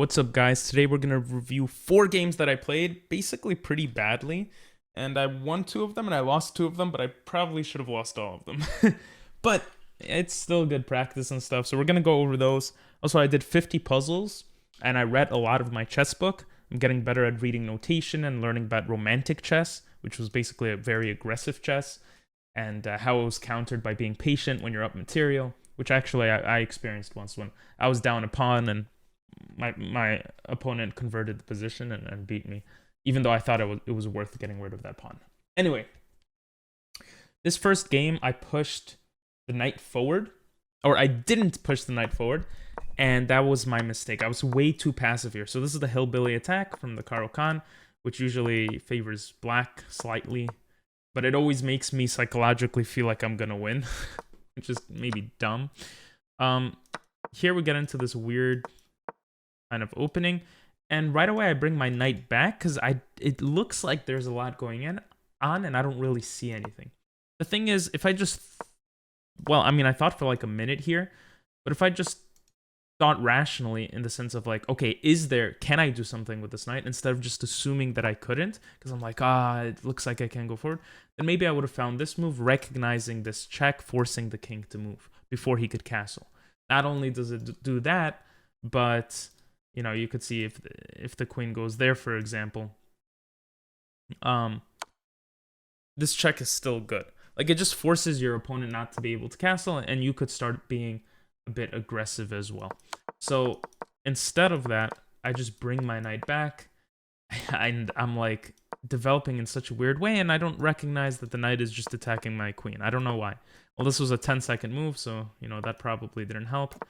What's up, guys? Today we're going to review 4 games that I played basically pretty badly. And I won 2 of them and I lost 2 of them, but I probably should have lost all of them. But it's still good practice and stuff, so we're going to go over those. Also, I did 50 puzzles and I read a lot of my chess book. I'm getting better at reading notation and learning about romantic chess, which was basically a very aggressive chess, and how it was countered by being patient when you're up material, which actually I experienced once when I was down a pawn and my opponent converted the position and beat me, even though I thought it was worth getting rid of that pawn. Anyway, this first game I pushed the knight forward, or I didn't push the knight forward, and that was my mistake. I was way too passive here. So this is the hillbilly attack from the Karo Khan, which usually favors black slightly, but it always makes me psychologically feel like I'm gonna win, which is maybe dumb. Here we get into this weird kind of opening, and right away I bring my knight back because it looks like there's a lot going on and I don't really see anything. The thing is, if I just, well, I mean, I thought for like a minute here, but if I just thought rationally in the sense of like, okay, can I do something with this knight, instead of just assuming that I couldn't, because I'm like, it looks like I can't go forward, then maybe I would have found this move, recognizing this check, forcing the king to move before he could castle. Not only does it do that, but you know, you could see if the queen goes there, for example, this check is still good. Like, it just forces your opponent not to be able to castle, and you could start being a bit aggressive as well. So instead of that, I just bring my knight back, and I'm like developing in such a weird way, and I don't recognize that the knight is just attacking my queen. I don't know why. Well, this was a 10-second move, so you know that probably didn't help.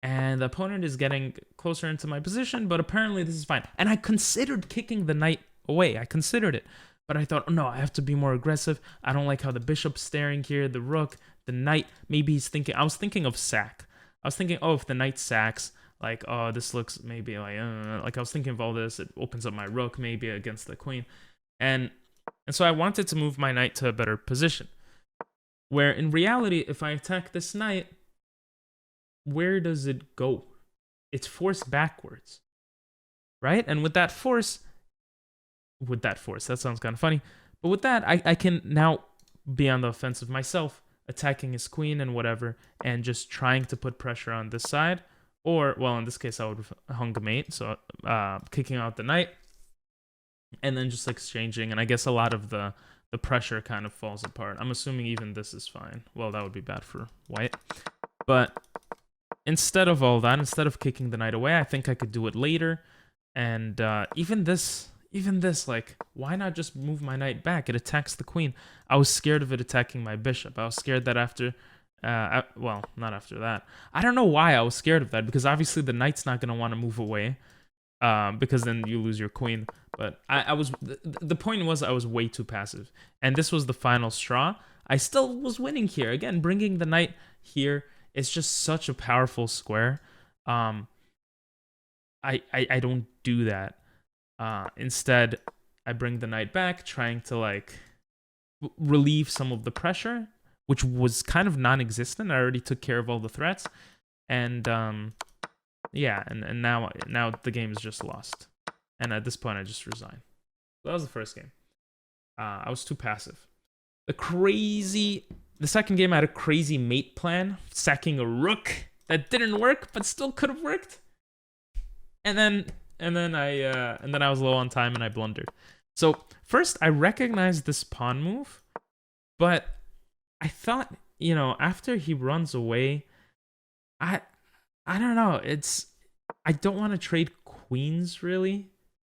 And the opponent is getting closer into my position, but apparently this is fine. And I considered kicking the knight away. I considered it. But I thought, oh, no, I have to be more aggressive. I don't like how the bishop's staring here, the rook, the knight. Maybe he's thinking, I was thinking of sack. I was thinking, oh, if the knight sacks, like, oh, this looks maybe like I was thinking of all this. It opens up my rook maybe against the queen. And so I wanted to move my knight to a better position. Where in reality, if I attack this knight, where does it go? It's forced backwards, right? And with that force, that sounds kind of funny, but with that, I can now be on the offensive myself, attacking his queen and whatever, and just trying to put pressure on this side, or, well, in this case, I would have hung mate, so kicking out the knight, and then just exchanging, and I guess a lot of the pressure kind of falls apart. I'm assuming even this is fine. Well, that would be bad for white, but instead of all that, instead of kicking the knight away, I think I could do it later. And even this, like, why not just move my knight back? It attacks the queen. I was scared of it attacking my bishop. I was scared that after, well, not after that. I don't know why I was scared of that, because obviously the knight's not going to want to move away, because then you lose your queen. But the point was I was way too passive. And this was the final straw. I still was winning here. Again, bringing the knight here, it's just such a powerful square. I don't do that. Instead, I bring the knight back, trying to like relieve some of the pressure, which was kind of non-existent. I already took care of all the threats, and yeah, and now the game is just lost. And at this point, I just resign. So that was the first game. I was too passive. The second game, I had a crazy mate plan, sacking a rook that didn't work, but still could have worked. And then I was low on time and I blundered. So first, I recognized this pawn move, but I thought, you know, after he runs away, I don't know. I don't want to trade queens really.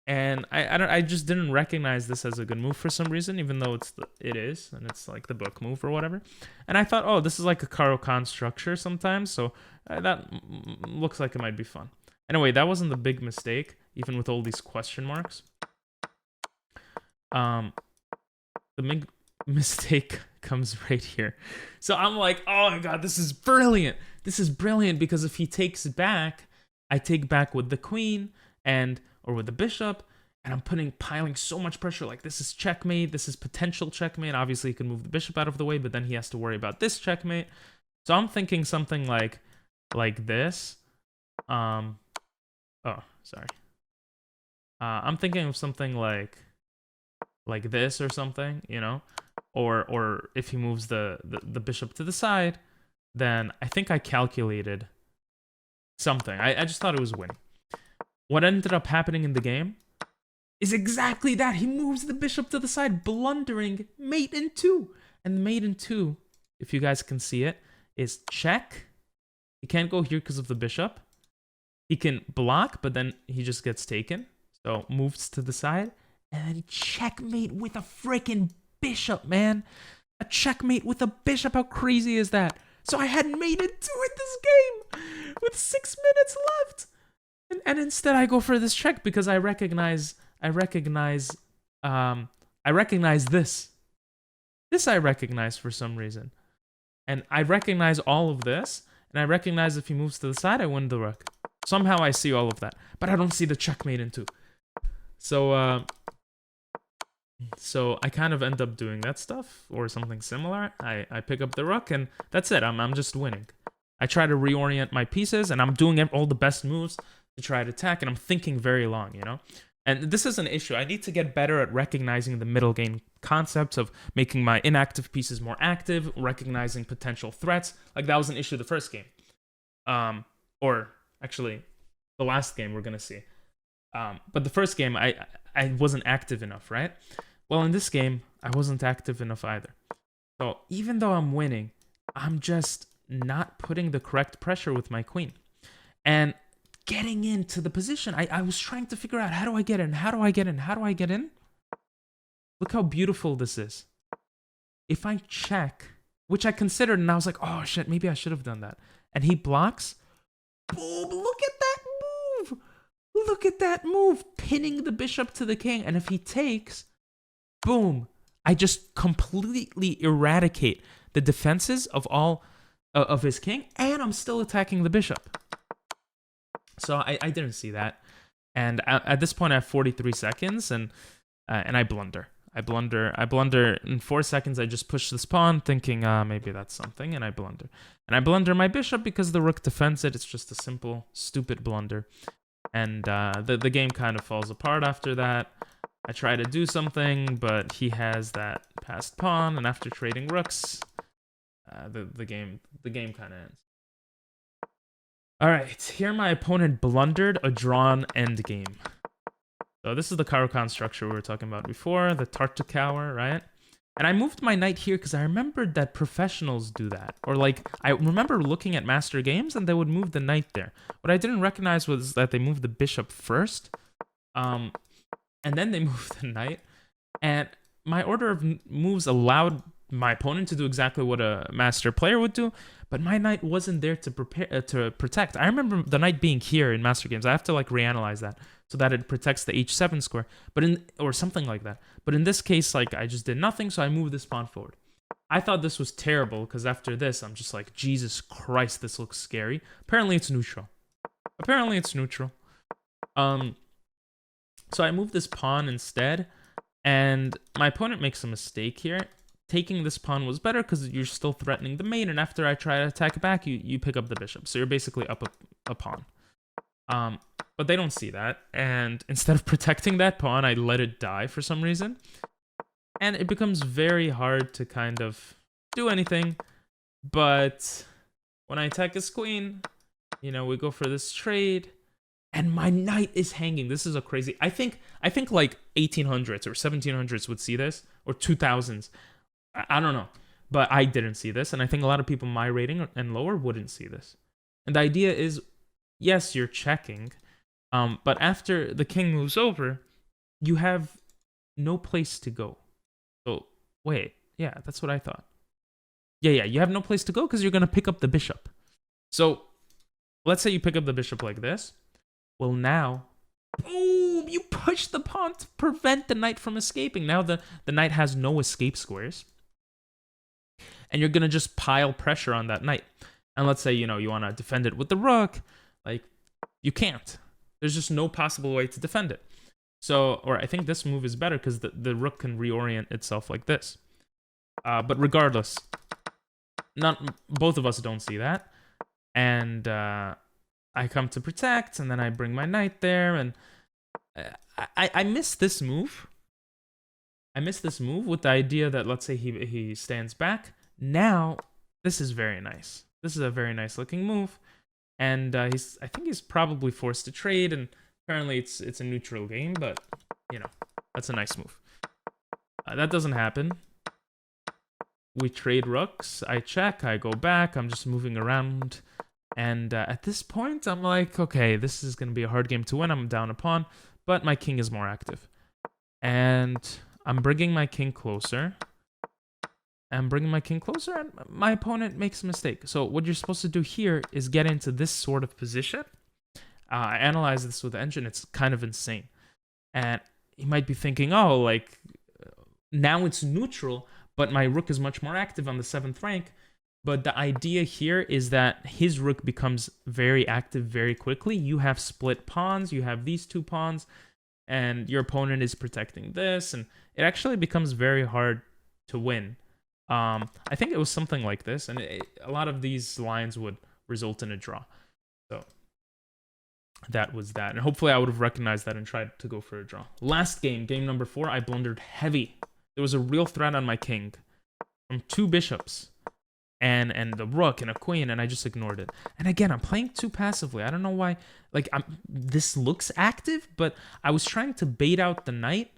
And I just didn't recognize this as a good move for some reason, even though it is, and it's like the book move or whatever. And I thought, oh, this is like a Karo Khan structure sometimes, so that looks like it might be fun. Anyway, that wasn't the big mistake, even with all these question marks. The big mistake comes right here. So I'm like, oh my god, this is brilliant. This is brilliant, because if he takes back, I take back with the queen or with the bishop, and I'm piling so much pressure. Like, this is checkmate, this is potential checkmate. Obviously, he can move the bishop out of the way, but then he has to worry about this checkmate. So I'm thinking something like this. Oh, sorry. I'm thinking of something like this or something, you know? Or if he moves the bishop to the side, then I think I calculated something. I just thought it was winning. What ended up happening in the game is exactly that. He moves the bishop to the side, blundering mate in 2. And mate in 2, if you guys can see it, is check. He can't go here because of the bishop. He can block, but then he just gets taken. So moves to the side. And then checkmate with a freaking bishop, man. A checkmate with a bishop. How crazy is that? So I had mate in 2 in this game with 6 minutes left. And instead I go for this check because I recognize this. This I recognize for some reason. And I recognize all of this, and I recognize if he moves to the side, I win the rook. Somehow I see all of that, but I don't see the checkmate in 2. So I kind of end up doing that stuff, or something similar. I pick up the rook, and that's it. I'm just winning. I try to reorient my pieces, and I'm doing all the best moves to try to attack, and I'm thinking very long, you know? And this is an issue. I need to get better at recognizing the middle game concepts of making my inactive pieces more active, recognizing potential threats. Like, that was an issue the first game. Or, actually, the last game we're going to see. But the first game, I wasn't active enough, right? Well, in this game, I wasn't active enough either. So, even though I'm winning, I'm just not putting the correct pressure with my queen. And getting into the position, I was trying to figure out, how do I get in? How do I get in? How do I get in? Look how beautiful this is. If I check, which I considered, and I was like, oh shit, maybe I should have done that. And he blocks. Boom, look at that move. Look at that move, pinning the bishop to the king. And if he takes, boom, I just completely eradicate the defenses of all of his king, and I'm still attacking the bishop. So I didn't see that. And at this point, I have 43 seconds, and I blunder. I blunder in 4 seconds. I just push this pawn, thinking maybe that's something, and I blunder. And I blunder my bishop because the rook defends it. It's just a simple, stupid blunder. And the game kind of falls apart after that. I try to do something, but he has that passed pawn, and after trading rooks, the game kind of ends. All right, here my opponent blundered a drawn endgame. So this is the Caro-Kann structure we were talking about before, the Tartakower, right? And I moved my knight here because I remembered that professionals do that. Or like, I remember looking at master games and they would move the knight there. What I didn't recognize was that they moved the bishop first. And then they moved the knight. And my order of moves allowed my opponent to do exactly what a master player would do, but my knight wasn't there to protect. I remember the knight being here in master games. I have to like reanalyze that so that it protects the h7 square, or something like that. But in this case, like, I just did nothing, so I moved this pawn forward. I thought this was terrible because after this, I'm just like, Jesus Christ, this looks scary. Apparently, it's neutral. So I moved this pawn instead, and my opponent makes a mistake here. Taking this pawn was better because you're still threatening the mate, and after I try to attack back, you pick up the bishop. So you're basically up a pawn. But they don't see that, and instead of protecting that pawn, I let it die for some reason. And it becomes very hard to kind of do anything, but when I attack his queen, you know, we go for this trade, and my knight is hanging. This is a crazy... I think like 1800s or 1700s would see this, or 2000s. I don't know, but I didn't see this, and I think a lot of people my rating and lower wouldn't see this. And the idea is, yes, you're checking, but after the king moves over, you have no place to go. So, wait, yeah, that's what I thought. Yeah, you have no place to go because you're going to pick up the bishop. So, let's say you pick up the bishop like this. Well, now, boom, you push the pawn to prevent the knight from escaping. Now the knight has no escape squares. And you're going to just pile pressure on that knight. And let's say, you know, you want to defend it with the rook. Like, you can't. There's just no possible way to defend it. So, or I think this move is better because the rook can reorient itself like this. But regardless, both of us don't see that. And I come to protect, and then I bring my knight there, and I miss this move. I miss this move with the idea that, let's say he stands back. Now, this is very nice. This is a very nice looking move. And I think he's probably forced to trade, and apparently it's a neutral game, but, you know, that's a nice move. That doesn't happen. We trade rooks. I check. I go back. I'm just moving around. And at this point, I'm like, okay, this is going to be a hard game to win. I'm down a pawn, but my king is more active. And I'm bringing my king closer. I'm bringing my king closer, and my opponent makes a mistake. So what you're supposed to do here is get into this sort of position. I analyze this with the engine. It's kind of insane. And you might be thinking, oh, like, now it's neutral, but my rook is much more active on the 7th rank. But the idea here is that his rook becomes very active very quickly. You have split pawns. You have these 2 pawns, and your opponent is protecting this, and it actually becomes very hard to win. I think it was something like this, and a lot of these lines would result in a draw. So that was that, and hopefully I would have recognized that and tried to go for a draw. Last game, game number 4, I blundered heavy. There was a real threat on my king from 2 bishops. And the rook and a queen, and I just ignored it. And again, I'm playing too passively. I don't know why. Like, this looks active, but I was trying to bait out the knight.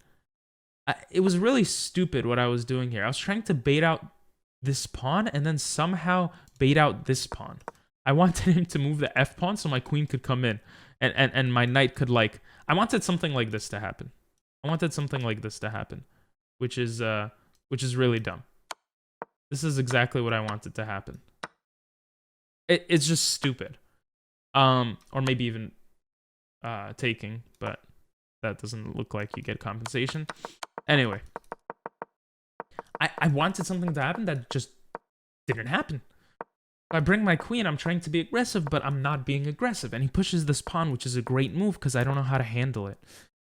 It was really stupid what I was doing here. I was trying to bait out this pawn and then somehow bait out this pawn. I wanted him to move the f pawn so my queen could come in, and my knight could, like, I wanted something like this to happen. Which is really dumb. This is exactly what I wanted to happen. It's just stupid. Or maybe even taking, but that doesn't look like you get compensation. Anyway, I wanted something to happen that just didn't happen. If I bring my queen, I'm trying to be aggressive, but I'm not being aggressive. And he pushes this pawn, which is a great move because I don't know how to handle it.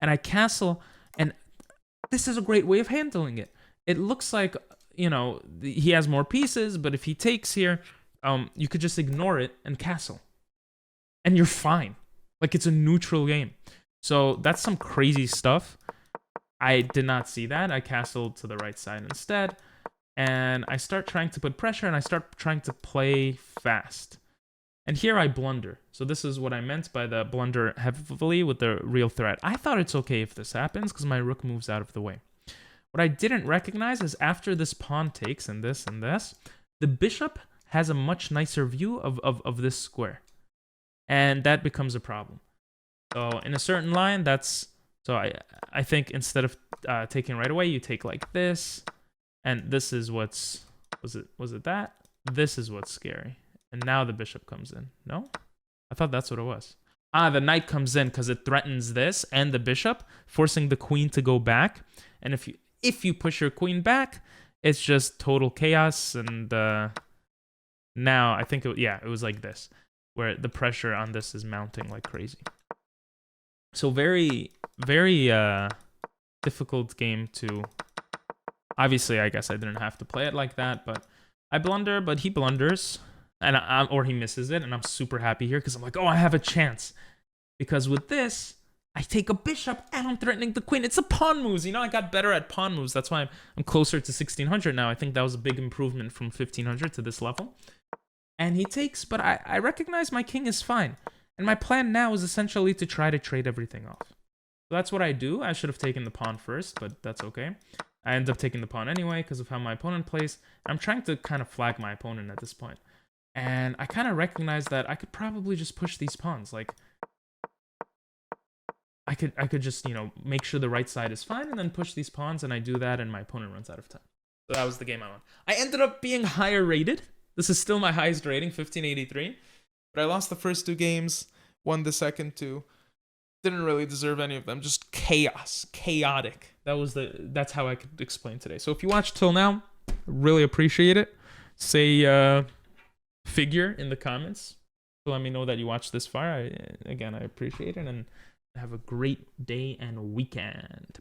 And I castle, and this is a great way of handling it. It looks like, you know, he has more pieces, but if he takes here, you could just ignore it and castle. And you're fine. Like, it's a neutral game. So that's some crazy stuff. I did not see that. I castled to the right side instead. And I start trying to put pressure, and I start trying to play fast. And here I blunder. So this is what I meant by the blunder heavily with the real threat. I thought it's okay if this happens because my rook moves out of the way. What I didn't recognize is after this pawn takes and this, the bishop has a much nicer view of this square. And that becomes a problem. So in a certain line, so I think instead of taking right away, you take like this. And this is what's, was it that? This is what's scary. And now the bishop comes in. No? I thought that's what it was. The knight comes in because it threatens this and the bishop, forcing the queen to go back. And if you push your queen back, it's just total chaos. And now I think, it was like this, where the pressure on this is mounting like crazy. So very, very difficult game to... Obviously, I guess I didn't have to play it like that, but I blunder, but he blunders, and or he misses it, and I'm super happy here because I'm like, oh, I have a chance. Because with this, I take a bishop, and I'm threatening the queen. It's a pawn moves. You know, I got better at pawn moves. That's why I'm closer to 1600 now. I think that was a big improvement from 1500 to this level. And he takes, but I recognize my king is fine. And my plan now is essentially to try to trade everything off. So that's what I do. I should have taken the pawn first, but that's okay. I end up taking the pawn anyway because of how my opponent plays. I'm trying to kind of flag my opponent at this point. And I kind of recognize that I could probably just push these pawns. Like, I could just, you know, make sure the right side is fine and then push these pawns, and I do that and my opponent runs out of time. So that was the game I won. I ended up being higher rated. This is still my highest rating, 1583. But I lost the first 2 games, won the second 2. Didn't really deserve any of them. Just chaos. Chaotic. That's how I could explain today. So if you watched till now, really appreciate it. Say figure in the comments to let me know that you watched this far. Again, I appreciate it, and have a great day and weekend.